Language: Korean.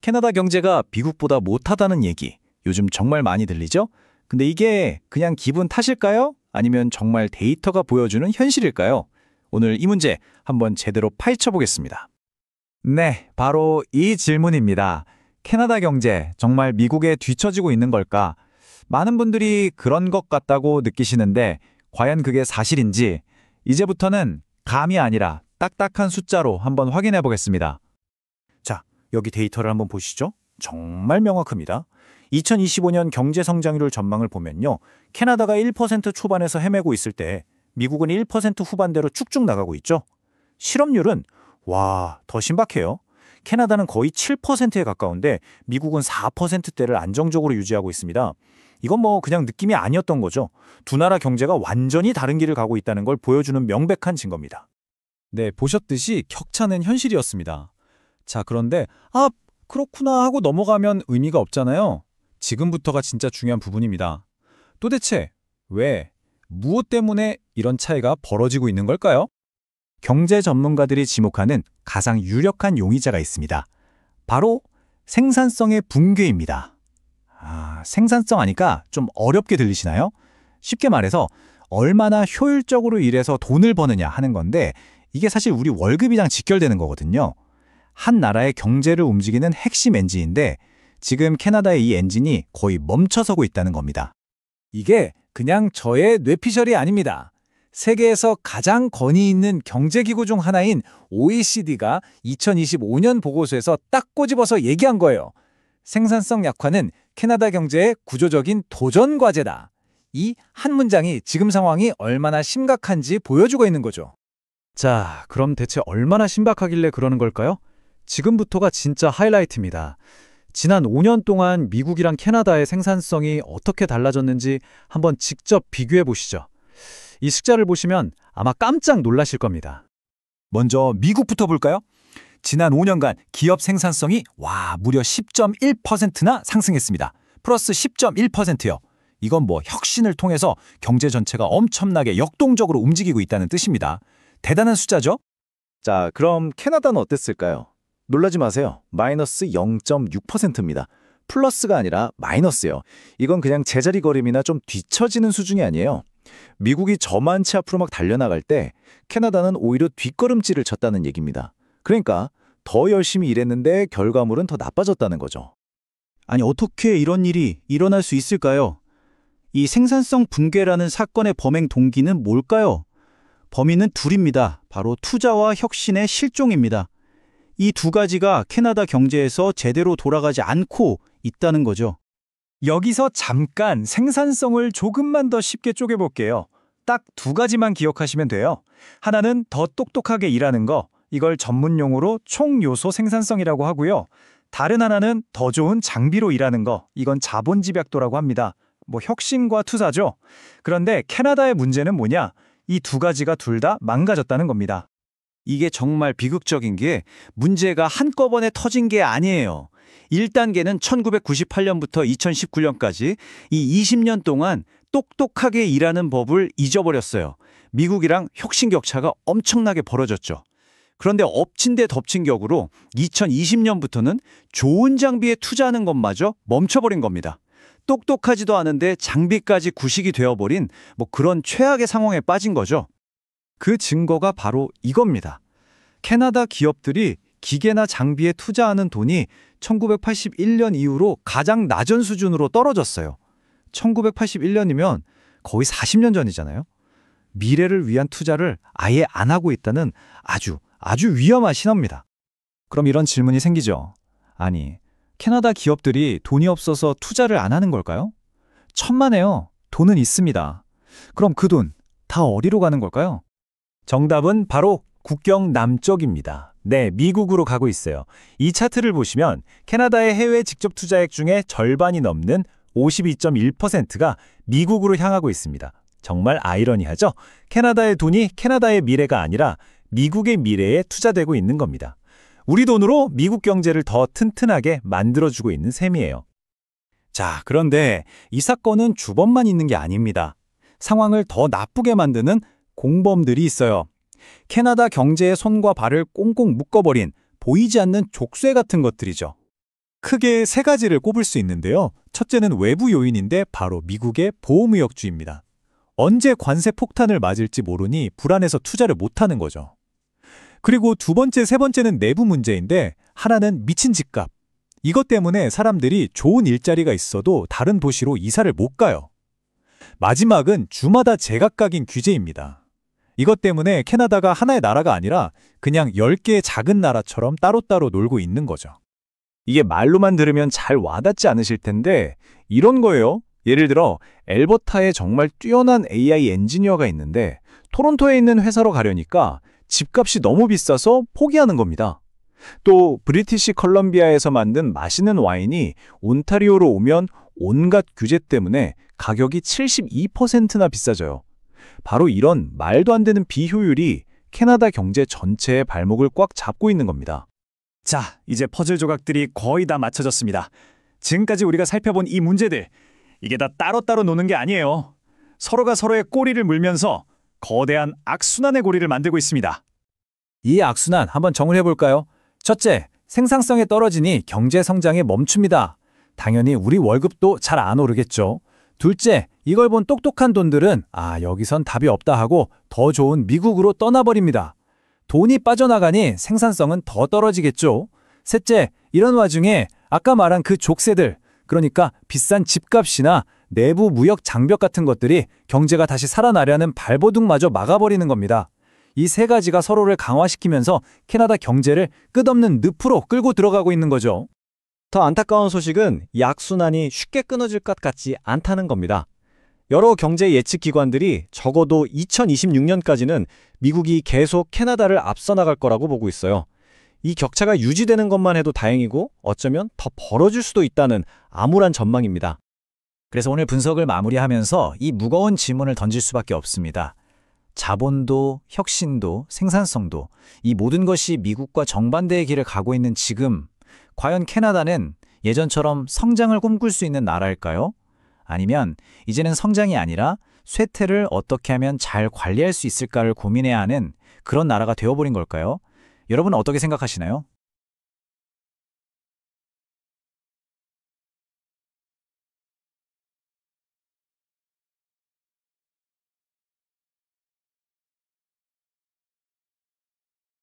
캐나다 경제가 미국보다 못하다는 얘기 요즘 정말 많이 들리죠? 근데 이게 그냥 기분 탓일까요? 아니면 정말 데이터가 보여주는 현실일까요? 오늘 이 문제 한번 제대로 파헤쳐 보겠습니다. 네, 바로 이 질문입니다. 캐나다 경제 정말 미국에 뒤처지고 있는 걸까? 많은 분들이 그런 것 같다고 느끼시는데 과연 그게 사실인지 이제부터는 감이 아니라 딱딱한 숫자로 한번 확인해 보겠습니다. 자, 여기 데이터를 한번 보시죠. 정말 명확합니다. 2025년 경제 성장률 전망을 보면요. 캐나다가 1% 초반에서 헤매고 있을 때 미국은 1% 후반대로 쭉쭉 나가고 있죠. 실업률은 더 신박해요. 캐나다는 거의 7%에 가까운데 미국은 4%대를 안정적으로 유지하고 있습니다. 이건 그냥 느낌이 아니었던 거죠. 두 나라 경제가 완전히 다른 길을 가고 있다는 걸 보여주는 명백한 증거입니다. 네, 보셨듯이 격차는 현실이었습니다. 자, 그런데 그렇구나 하고 넘어가면 의미가 없잖아요. 지금부터가 진짜 중요한 부분입니다. 도대체 왜, 무엇 때문에 이런 차이가 벌어지고 있는 걸까요? 경제 전문가들이 지목하는 가장 유력한 용의자가 있습니다. 바로 생산성의 붕괴입니다. 생산성 하니까 좀 어렵게 들리시나요? 쉽게 말해서 얼마나 효율적으로 일해서 돈을 버느냐 하는 건데 이게 사실 우리 월급이랑 직결되는 거거든요. 한 나라의 경제를 움직이는 핵심 엔진인데 지금 캐나다의 이 엔진이 거의 멈춰서고 있다는 겁니다. 이게 그냥 저의 뇌피셜이 아닙니다. 세계에서 가장 권위 있는 경제기구 중 하나인 OECD가 2025년 보고서에서 딱 꼬집어서 얘기한 거예요. 생산성 약화는 캐나다 경제의 구조적인 도전 과제다. 이 한 문장이 지금 상황이 얼마나 심각한지 보여주고 있는 거죠. 자, 그럼 대체 얼마나 심각하길래 그러는 걸까요? 지금부터가 진짜 하이라이트입니다. 지난 5년 동안 미국이랑 캐나다의 생산성이 어떻게 달라졌는지 한번 직접 비교해 보시죠. 이 숫자를 보시면 아마 깜짝 놀라실 겁니다. 먼저 미국부터 볼까요? 지난 5년간 기업 생산성이 무려 10.1%나 상승했습니다. 플러스 10.1%요. 이건 혁신을 통해서 경제 전체가 엄청나게 역동적으로 움직이고 있다는 뜻입니다. 대단한 숫자죠? 자, 그럼 캐나다는 어땠을까요? 놀라지 마세요. 마이너스 0.6%입니다. 플러스가 아니라 마이너스예요. 이건 그냥 제자리 걸음이나 좀 뒤처지는 수준이 아니에요. 미국이 저만치 앞으로 막 달려나갈 때 캐나다는 오히려 뒷걸음질을 쳤다는 얘기입니다. 그러니까 더 열심히 일했는데 결과물은 더 나빠졌다는 거죠. 아니, 어떻게 이런 일이 일어날 수 있을까요? 이 생산성 붕괴라는 사건의 범행 동기는 뭘까요? 범인은 둘입니다. 바로 투자와 혁신의 실종입니다. 이 두 가지가 캐나다 경제에서 제대로 돌아가지 않고 있다는 거죠. 여기서 잠깐 생산성을 조금만 더 쉽게 쪼개볼게요. 딱 두 가지만 기억하시면 돼요. 하나는 더 똑똑하게 일하는 거, 이걸 전문 용어로 총요소 생산성이라고 하고요. 다른 하나는 더 좋은 장비로 일하는 거, 이건 자본 집약도라고 합니다. 혁신과 투자죠. 그런데 캐나다의 문제는 뭐냐? 이 두 가지가 둘 다 망가졌다는 겁니다. 이게 정말 비극적인 게 문제가 한꺼번에 터진 게 아니에요. 1단계는 1998년부터 2019년까지 이 20년 동안 똑똑하게 일하는 법을 잊어버렸어요. 미국이랑 혁신 격차가 엄청나게 벌어졌죠. 그런데 엎친 데 덮친 격으로 2020년부터는 좋은 장비에 투자하는 것마저 멈춰버린 겁니다. 똑똑하지도 않은데 장비까지 구식이 되어버린 그런 최악의 상황에 빠진 거죠. 그 증거가 바로 이겁니다. 캐나다 기업들이 기계나 장비에 투자하는 돈이 1981년 이후로 가장 낮은 수준으로 떨어졌어요. 1981년이면 거의 40년 전이잖아요. 미래를 위한 투자를 아예 안 하고 있다는 아주 위험한 신호입니다. 그럼 이런 질문이 생기죠. 아니, 캐나다 기업들이 돈이 없어서 투자를 안 하는 걸까요? 천만에요. 돈은 있습니다. 그럼 그 돈 다 어디로 가는 걸까요? 정답은 바로 국경 남쪽입니다. 네, 미국으로 가고 있어요. 이 차트를 보시면 캐나다의 해외 직접 투자액 중에 절반이 넘는 52.1%가 미국으로 향하고 있습니다. 정말 아이러니하죠? 캐나다의 돈이 캐나다의 미래가 아니라 미국의 미래에 투자되고 있는 겁니다. 우리 돈으로 미국 경제를 더 튼튼하게 만들어주고 있는 셈이에요. 자, 그런데 이 사건은 주범만 있는 게 아닙니다. 상황을 더 나쁘게 만드는 공범들이 있어요. 캐나다 경제의 손과 발을 꽁꽁 묶어버린 보이지 않는 족쇄 같은 것들이죠. 크게 세 가지를 꼽을 수 있는데요. 첫째는 외부 요인인데 바로 미국의 보호무역주의입니다. 언제 관세 폭탄을 맞을지 모르니 불안해서 투자를 못하는 거죠. 그리고 두 번째, 세 번째는 내부 문제인데 하나는 미친 집값. 이것 때문에 사람들이 좋은 일자리가 있어도 다른 도시로 이사를 못 가요. 마지막은 주마다 제각각인 규제입니다. 이것 때문에 캐나다가 하나의 나라가 아니라 그냥 10개의 작은 나라처럼 따로따로 놀고 있는 거죠. 이게 말로만 들으면 잘 와닿지 않으실 텐데 이런 거예요. 예를 들어 엘버타에 정말 뛰어난 AI 엔지니어가 있는데 토론토에 있는 회사로 가려니까 집값이 너무 비싸서 포기하는 겁니다. 또 브리티시 컬럼비아에서 만든 맛있는 와인이 온타리오로 오면 온갖 규제 때문에 가격이 72%나 비싸져요. 바로 이런 말도 안 되는 비효율이 캐나다 경제 전체의 발목을 꽉 잡고 있는 겁니다. 자, 이제 퍼즐 조각들이 거의 다 맞춰졌습니다. 지금까지 우리가 살펴본 이 문제들, 이게 다 따로따로 노는 게 아니에요. 서로가 서로의 꼬리를 물면서 거대한 악순환의 고리를 만들고 있습니다. 이 악순환 한번 정리해 볼까요? 첫째, 생산성이 떨어지니 경제 성장이 멈춥니다. 당연히 우리 월급도 잘 안 오르겠죠. 둘째, 이걸 본 똑똑한 돈들은 여기선 답이 없다 하고 더 좋은 미국으로 떠나버립니다. 돈이 빠져나가니 생산성은 더 떨어지겠죠. 셋째, 이런 와중에 아까 말한 그 족쇄들, 그러니까 비싼 집값이나 내부 무역 장벽 같은 것들이 경제가 다시 살아나려는 발버둥마저 막아버리는 겁니다. 이 세 가지가 서로를 강화시키면서 캐나다 경제를 끝없는 늪으로 끌고 들어가고 있는 거죠. 더 안타까운 소식은 이 악순환이 쉽게 끊어질 것 같지 않다는 겁니다. 여러 경제 예측 기관들이 적어도 2026년까지는 미국이 계속 캐나다를 앞서 나갈 거라고 보고 있어요. 이 격차가 유지되는 것만 해도 다행이고 어쩌면 더 벌어질 수도 있다는 암울한 전망입니다. 그래서 오늘 분석을 마무리하면서 이 무거운 질문을 던질 수밖에 없습니다. 자본도, 혁신도, 생산성도 이 모든 것이 미국과 정반대의 길을 가고 있는 지금, 과연 캐나다는 예전처럼 성장을 꿈꿀 수 있는 나라일까요? 아니면 이제는 성장이 아니라 쇠퇴를 어떻게 하면 잘 관리할 수 있을까를 고민해야 하는 그런 나라가 되어버린 걸까요? 여러분은 어떻게 생각하시나요?